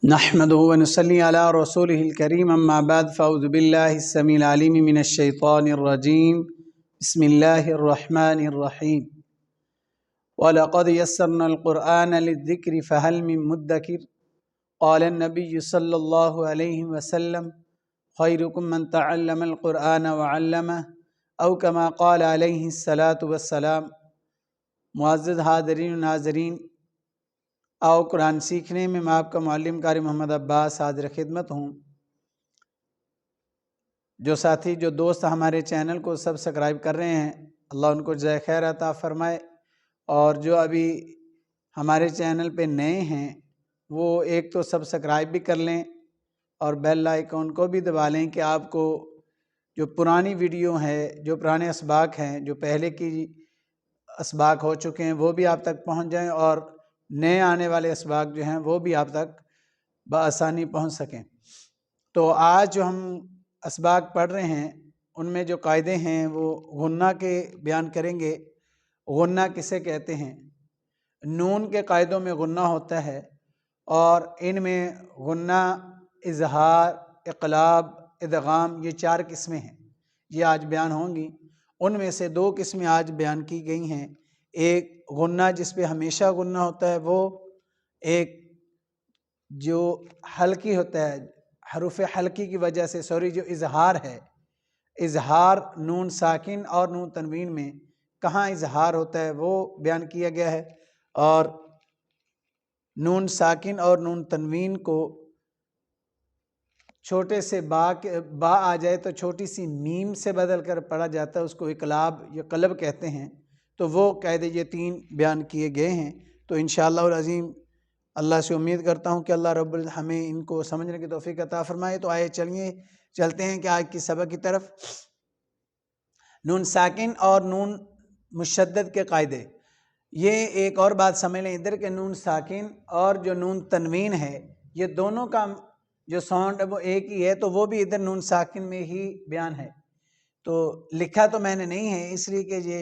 نحمده ونصلي على رسوله الكريم اما بعد فاعوذ بالله السميع العليم من الشيطان الرجيم بسم الله الرحمن الرحيم ولقد يسرنا القرآن للذكر فهل من مدكر قال النبي صلى الله عليه وسلم خيركم من تعلم القرآن وعلمه او كما قال عليه الصلاة والسلام۔ معزز حاضرین و ناظرین، آؤ قرآن سیکھنے میں میں آپ کا معلم قاری محمد عباس حاضر خدمت ہوں۔ جو ساتھی جو دوست ہمارے چینل کو سبسکرائب کر رہے ہیں، اللہ ان کو جزائے خیر عطا فرمائے، اور جو ابھی ہمارے چینل پہ نئے ہیں وہ ایک تو سبسکرائب بھی کر لیں اور بیل آئیکن کو بھی دبا لیں کہ آپ کو جو پرانی ویڈیو ہے، جو پرانے اسباق ہیں، جو پہلے کی اسباق ہو چکے ہیں وہ بھی آپ تک پہنچ جائیں، اور نئے آنے والے اسباق جو ہیں وہ بھی آپ تک بآسانی پہنچ سکیں۔ تو آج جو ہم اسباق پڑھ رہے ہیں ان میں جو قاعدے ہیں وہ غنہ کے بیان کریں گے۔ غنہ کسے کہتے ہیں؟ نون کے قاعدوں میں غنہ ہوتا ہے، اور ان میں غنہ، اظہار، اقلاب، ادغام، یہ 4 قسمیں ہیں، یہ آج بیان ہوں گی۔ ان میں سے 2 قسمیں آج بیان کی گئی ہیں۔ ایک غنہ جس پہ ہمیشہ غنہ ہوتا ہے وہ، ایک جو حلقی ہوتا ہے، حروف حلقی کی وجہ سے جو اظہار ہے، اظہار نون ساکن اور نون تنوین میں کہاں اظہار ہوتا ہے وہ بیان کیا گیا ہے، اور نون ساکن اور نون تنوین کو چھوٹے سے با آ جائے تو چھوٹی سی میم سے بدل کر پڑھا جاتا ہے، اس کو اقلاب یا قلب کہتے ہیں۔ تو وہ قاعدے یہ 3 بیان کیے گئے ہیں۔ تو انشاءاللہ العظیم اللہ سے امید کرتا ہوں کہ اللہ رب العزت ہمیں ان کو سمجھنے کی توفیق عطا فرمائے۔ تو آئے چلتے ہیں کہ آج کی سبق کی طرف۔ نون ساکن اور نون مشدد کے قاعدے، یہ ایک اور بات سمجھ لیں ادھر کہ نون ساکن اور جو نون تنوین ہے یہ دونوں کا جو ساؤنڈ ہے وہ ایک ہی ہے، تو وہ بھی ادھر نون ساکن میں ہی بیان ہے۔ تو لکھا تو میں نے نہیں ہے اس لیے کہ یہ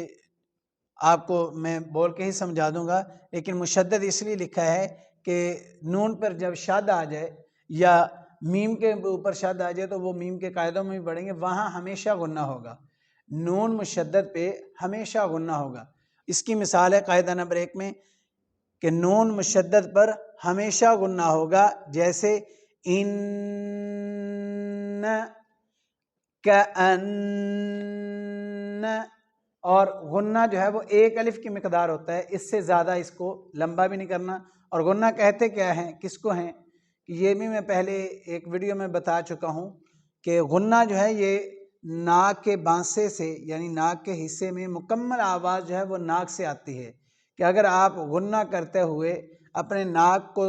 آپ کو میں بول کے ہی سمجھا دوں گا، لیکن مشدد اس لیے لکھا ہے کہ نون پر جب شد آ جائے یا میم کے اوپر شد آ جائے تو وہ میم کے قاعدوں میں بھی پڑھیں گے، وہاں ہمیشہ غنہ ہوگا۔ نون مشدد پہ ہمیشہ غنہ ہوگا۔ اس کی مثال ہے قاعدہ نمبر 1 میں کہ نون مشدد پر ہمیشہ غنہ ہوگا، جیسے ان، کأن، اور غنہ جو ہے وہ 1 الف کی مقدار ہوتا ہے، اس سے زیادہ اس کو لمبا بھی نہیں کرنا۔ اور غنہ کہتے کیا ہیں، کس کو ہیں، یہ بھی میں پہلے ایک ویڈیو میں بتا چکا ہوں کہ غنہ جو ہے یہ ناک کے بانسے سے، یعنی ناک کے حصے میں مکمل آواز جو ہے وہ ناک سے آتی ہے، کہ اگر آپ غنہ کرتے ہوئے اپنے ناک کو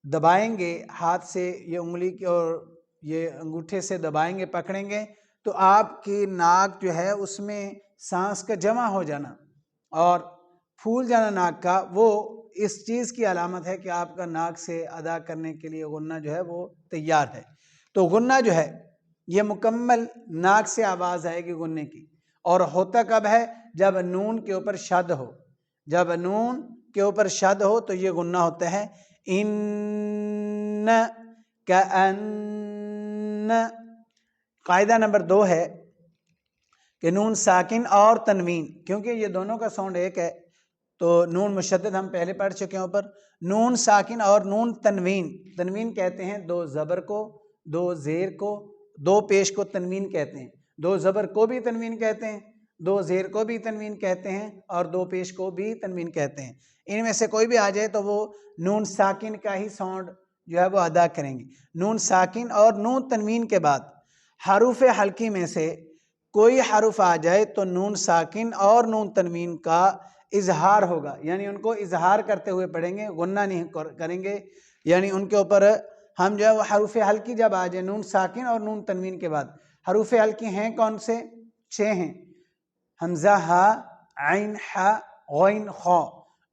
دبائیں گے ہاتھ سے، یہ انگلی کی اور یہ انگوٹھے سے دبائیں گے، پکڑیں گے، تو آپ کی ناک جو ہے اس میں سانس کا جمع ہو جانا اور پھول جانا ناک کا، وہ اس چیز کی علامت ہے کہ آپ کا ناک سے ادا کرنے کے لیے غنہ جو ہے وہ تیار ہے۔ تو غنہ جو ہے یہ مکمل ناک سے آواز آئے گی غنے کی، اور ہوتا کب ہے، جب نون کے اوپر شد ہو۔ جب نون کے اوپر شد ہو تو یہ غنہ ہوتا ہے۔ ان، کأن۔ قاعدہ نمبر 2 ہے کہ نون ساکن اور تنوین، کیونکہ یہ دونوں کا ساؤنڈ ایک ہے، تو نون مشدد ہم پہلے پڑھ چکے ہیں اوپر۔ نون ساکن اور نون تنوین، تنوین کہتے ہیں 2 زبر کو، 2 زیر کو، 2 پیش کو تنوین کہتے ہیں۔ 2 زبر کو بھی تنوین کہتے ہیں، 2 زیر کو بھی تنوین کہتے ہیں، اور 2 پیش کو بھی تنوین کہتے ہیں۔ ان میں سے کوئی بھی آ جائے تو وہ نون ساکن کا ہی ساؤنڈ جو ہے وہ ادا کریں گے۔ نون ساکن اور نون تنوین کے بعد حروف حلقی میں سے کوئی حرف آ جائے تو نون ساکن اور نون تنوین کا اظہار ہوگا، یعنی ان کو اظہار کرتے ہوئے پڑھیں گے، غنہ نہیں کریں گے۔ یعنی ان کے اوپر ہم جو ہے وہ حروف حلقی جب آ جائے نون ساکن اور نون تنوین کے بعد، حروف حلقی ہیں کون سے؟ 6 ہیں، حمزہ، ہا، عین، حا، غین، خا،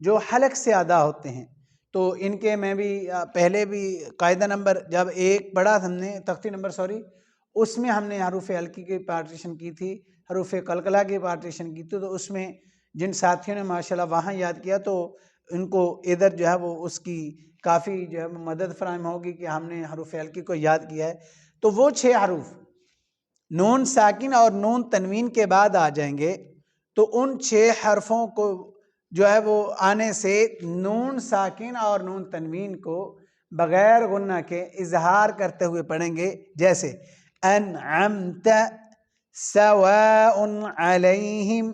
جو حلق سے ادا ہوتے ہیں۔ تو ان کے میں بھی پہلے بھی قاعدہ نمبر جب 1 پڑھا ہم نے، تختی نمبر اس میں ہم نے حروف حلقی کی پارٹیشن کی تھی، حروف قلقلہ کی پارٹیشن کی تھی، تو اس میں جن ساتھیوں نے ماشاءاللہ وہاں یاد کیا تو ان کو ادھر جو ہے وہ اس کی کافی جو ہے مدد فراہم ہوگی کہ ہم نے حروف ہلکی کو یاد کیا ہے. تو وہ 6 حروف نون ساکن اور نون تنوین کے بعد آ جائیں گے. تو ان 6 حرفوں کو جو ہے وہ آنے سے نون ساکن اور نون تنوین کو بغیر غنہ کے اظہار کرتے ہوئے پڑھیں گے. جیسے انعمت سواء علیہم،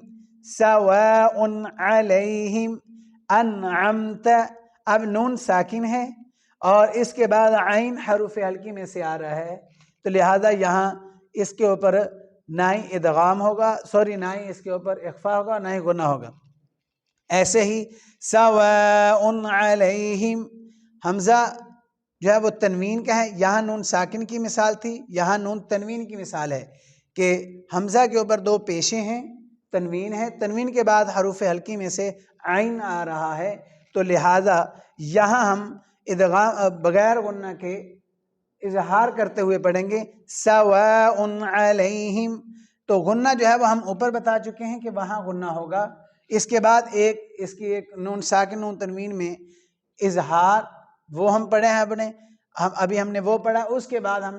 سواء علیہم، انعمت. اب نون ساکن ہے اور اس کے بعد عین حروف ہلکی میں سے آ رہا ہے، تو لہذا یہاں اس کے اوپر نہ ہی ادغام ہوگا، نہ ہی اس کے اوپر اخفا ہوگا، نہ ہی غنہ ہوگا. ایسے ہی سواء علیہم، حمزہ جو ہے وہ تنوین کا ہے، یہاں نون ساکن کی مثال تھی، یہاں نون تنوین کی مثال ہے کہ حمزہ کے اوپر 2 پیشیں ہیں، تنوین ہے، تنوین کے بعد حروف ہلکی میں سے عین آ رہا ہے، تو لہٰذا یہاں ہم ادغام بغیر غنہ کے اظہار کرتے ہوئے پڑھیں گے سواء علیہم. تو غنہ جو ہے وہ ہم اوپر بتا چکے ہیں کہ وہاں غنہ ہوگا. اس کے بعد اس کی ایک نون ساکن نون تنوین میں اظہار، وہ ہم پڑھے ہیں ابھی ہم نے وہ پڑھا. اس کے بعد ہم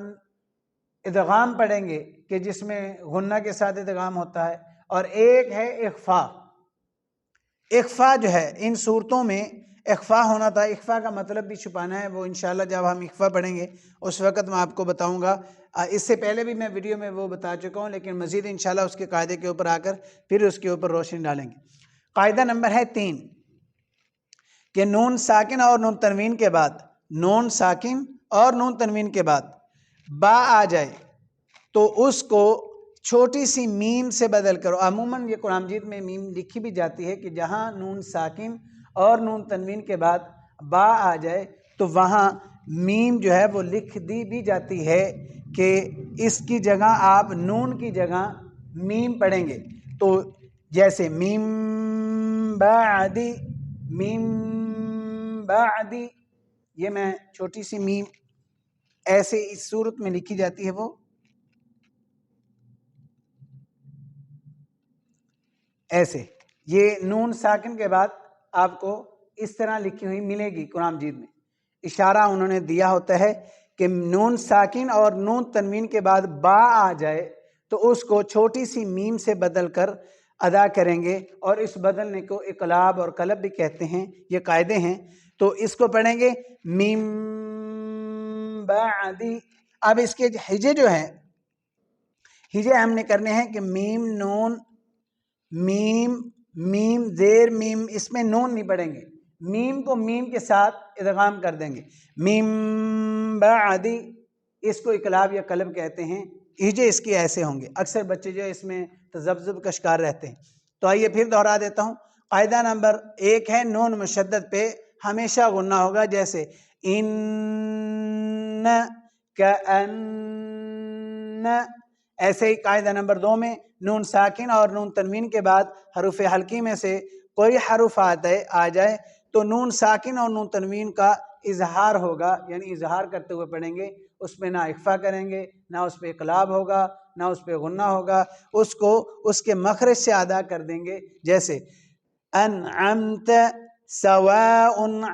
ادغام پڑھیں گے کہ جس میں غنہ کے ساتھ ادغام ہوتا ہے، اور ایک ہے اخفا. اخفا جو ہے ان صورتوں میں اخفا ہونا تھا. اخفا کا مطلب بھی چھپانا ہے، وہ انشاءاللہ جب ہم اخفا پڑھیں گے اس وقت میں آپ کو بتاؤں گا. اس سے پہلے بھی میں ویڈیو میں وہ بتا چکا ہوں، لیکن مزید انشاءاللہ اس کے قاعدے کے اوپر آ کر پھر اس کے اوپر روشنی ڈالیں گے. قاعدہ نمبر ہے 3 کہ نون ساکن اور نون تنوین کے بعد، نون ساکن اور نون تنوین کے بعد با آ جائے تو اس کو چھوٹی سی میم سے بدل کرو. عموماً یہ قرآن مجید میں میم لکھی بھی جاتی ہے کہ جہاں نون ساکن اور نون تنوین کے بعد با آ جائے تو وہاں میم جو ہے وہ لکھ دی بھی جاتی ہے کہ اس کی جگہ آپ نون کی جگہ میم پڑھیں گے. تو جیسے میم بعدی، میم بعدی، یہ میں چھوٹی سی میم ایسے اس صورت میں لکھی جاتی ہے، وہ ایسے. یہ نون ساکن کے بعد آپ کو اس طرح لکھی ہوئی ملے گی. قرآن مجید میں اشارہ انہوں نے دیا ہوتا ہے کہ نون ساکن اور نون تنوین کے بعد با آ جائے تو اس کو چھوٹی سی میم سے بدل کر ادا کریں گے، اور اس بدلنے کو اقلاب اور قلب بھی کہتے ہیں. یہ قاعدے ہیں. تو اس کو پڑھیں گے میم بعدی. اب اس کے ہجے جو ہیں، ہجے ہم نے کرنے ہیں کہ میم نون میم میم زیر میم، اس میں نون نہیں پڑھیں گے، میم کو میم کے ساتھ ادغام کر دیں گے. میم بعدی، اس کو اقلاب یا قلب کہتے ہیں. ہجے اس کے ایسے ہوں گے. اکثر بچے جو اس میں تذبذب کا شکار رہتے ہیں. تو آئیے پھر دہرا دیتا ہوں. قاعدہ نمبر 1 ہے نون مشدد پہ ہمیشہ غنہ ہوگا، جیسے ان، کأن. ایسے ہی قاعدہ نمبر 2 میں نون ساکن اور نون تنوین کے بعد حروف ہلکی میں سے کوئی حرف آ جائے تو نون ساکن اور نون تنوین کا اظہار ہوگا، یعنی اظہار کرتے ہوئے پڑھیں گے. اس میں نہ اخفا کریں گے، نہ اس پہ اقلاب ہوگا، نہ اس پہ غنہ ہوگا. اس کو اس کے مخرج سے ادا کر دیں گے. جیسے انعمت سواء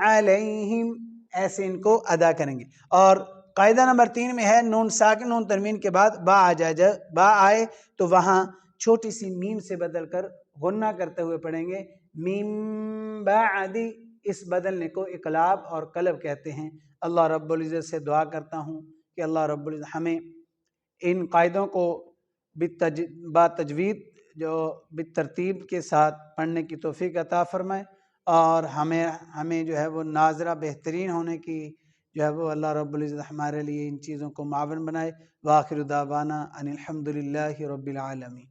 علیہم، ایسے ان کو ادا کریں گے. اور قاعدہ نمبر 3 میں ہے نون ساکن نون تنوین کے بعد با آئے تو وہاں چھوٹی سی میم سے بدل کر غنہ کرتے ہوئے پڑھیں گے میم بعدی. اس بدلنے کو اقلاب اور قلب کہتے ہیں. اللہ رب العزت سے دعا کرتا ہوں کہ اللہ رب العزت ہمیں ان قاعدوں کو با تجوید جو بالترتیب کے ساتھ پڑھنے کی توفیق عطا فرمائے، اور ہمیں جو ہے وہ ناظرہ بہترین ہونے کی جو ہے وہ اللہ رب العزت ہمارے لیے ان چیزوں کو معاون بنائے. وآخر دعوانا ان الحمد للہ رب العالمین.